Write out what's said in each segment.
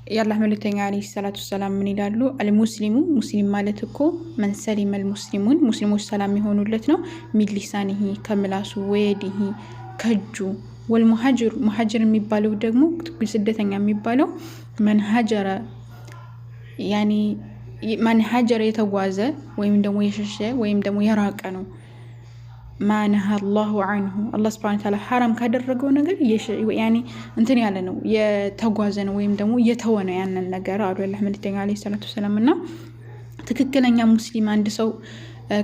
የአላህ መልእክተኛ አለይሂ ሰላቱ ሰላም ምን ይላሉ? አልሙስሊሙ ሙስሊም ማለት እኮ መን ሰሊመ አልሙስሊሙን ሙስሊሞች ሰላም የሆኑለት ነው። ሚን ሊሳኒሂ ከምላሱ፣ ወየዲሂ ከእጁ፣ ወልሙሃጅር ሙሃጅር የሚባለው ደግሞ ስደተኛ የሚባለው መን ሀጀረ ያኒ ማን ሀጀረ የተጓዘ ወይም ደግሞ የሸሸ ወይም ደግሞ የራቀ ነው። ማነሃ አላሁ አንሁ አላህ ሱብሓነሁ ወተዓላ ሐራም ካደረገው ነገር ያኒ እንትን ያለ ነው የተጓዘ ነው ወይም ደግሞ የተወ ነው ያንን ነገር አሉ አላህ መልእክተኛ አለይሂ ሰላቱ ሰላም። እና ትክክለኛ ሙስሊም አንድ ሰው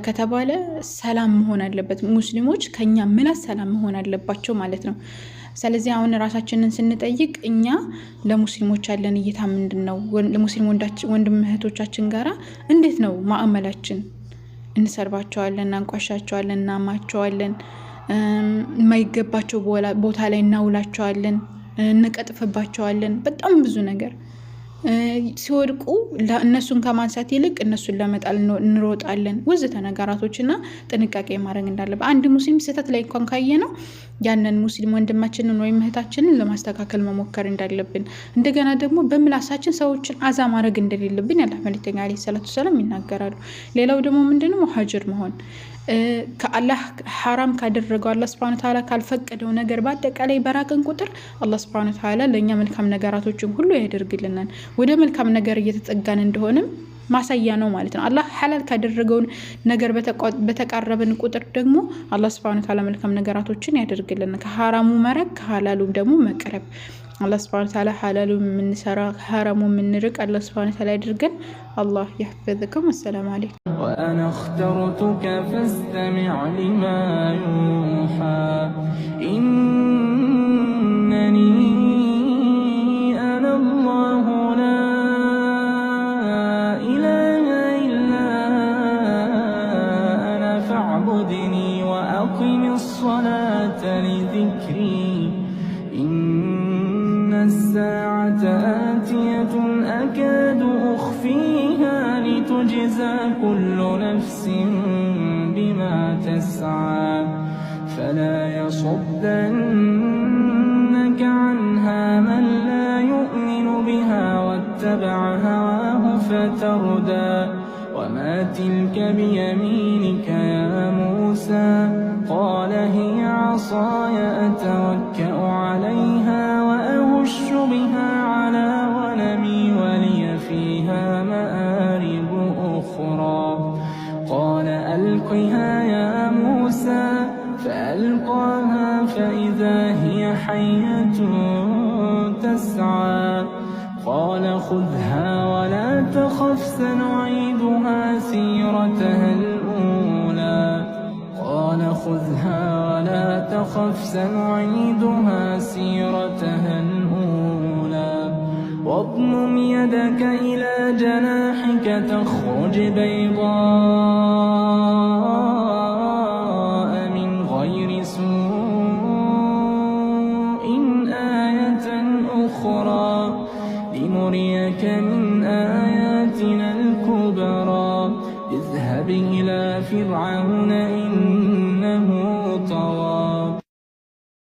ከተባለ ሰላም መሆን አለበት። ሙስሊሞች ከኛ ምላስ ሰላም መሆን አለባቸው ማለት ነው። ስለዚህ አሁን ራሳችንን ስንጠይቅ እኛ ለሙስሊሞች ያለን እይታ ምንድነው? ለሙስሊም ወንድም እህቶቻችን ጋራ እንዴት ነው ማዕመላችን? እንሰርባቸዋለን፣ እናንቋሻቸዋለን፣ እናማቸዋለን፣ የማይገባቸው ቦታ ላይ እናውላቸዋለን፣ እንቀጥፍባቸዋለን። በጣም ብዙ ነገር ሲወድቁ እነሱን ከማንሳት ይልቅ እነሱን ለመጣል እንሮጣለን። ወዘተ ነገራቶችና ጥንቃቄ ማድረግ እንዳለበት አንድ ሙስሊም ስህተት ላይ እንኳን ካየ ነው ያንን ሙስሊም ወንድማችንን ወይም እህታችንን ለማስተካከል መሞከር እንዳለብን፣ እንደገና ደግሞ በምላሳችን ሰዎችን አዛ ማድረግ እንደሌለብን ያላህ መልእክተኛ አለይሂ ሰላቱ ሰላም ይናገራሉ። ሌላው ደግሞ ምንድነው ሙሃጅር መሆን ከአላህ ሐራም ካደረገው አላህ Subhanahu Ta'ala ካልፈቀደው ነገር በአጠቃላይ በራቀን ቁጥር አላህ Subhanahu Ta'ala ለኛ መልካም ነገራቶችን ሁሉ ያደርግልናል። ወደ መልካም ነገር እየተጠጋን እንደሆነም ማሳያ ነው ማለት ነው። አላህ ሐላል ካደረገው ነገር በተቃረበን ቁጥር ደግሞ አላህ Subhanahu Ta'ala መልካም ነገራቶችን ያደርግልናል። ከሐራሙ መራቅ ከሐላሉ ደግሞ መቅረብ አላህ Subhanahu Ta'ala ሐላሉ ምንሰራ ሐራሙ ምንርቅ አላህ Subhanahu Ta'ala ያድርገን። አላህ ይحفظكم። السلام عليكم. وأنا اخترتك فاستمع لما يوحى إنني أنا الله لا إله إلا أنا فاعبدني وأقم الصلاة لذكري الساعة آتية أكاد أخفيها لتجزى كل نفس بما تسعى فلا يصدنك عنها من لا يؤمن بها واتبع هواه فتردى وما تلك بيمينك يا موسى قال هي عصاي أتوكأ عليها وأهش بها على غنمي ولي فيها مآرب أخرى قال ألقها يا موسى فألقاها فإذا هي حية تسعى قال خذها ولا تخف سنعيدها سيرتها الأولى قال خذها ولا تخف سنعيدها سيرتها الأولى واضمم يدك إلى جناحك تخرج بيضاء من غير سوء آية أخرى لنريك من آياتنا الكبرى اذهب إلى فرعون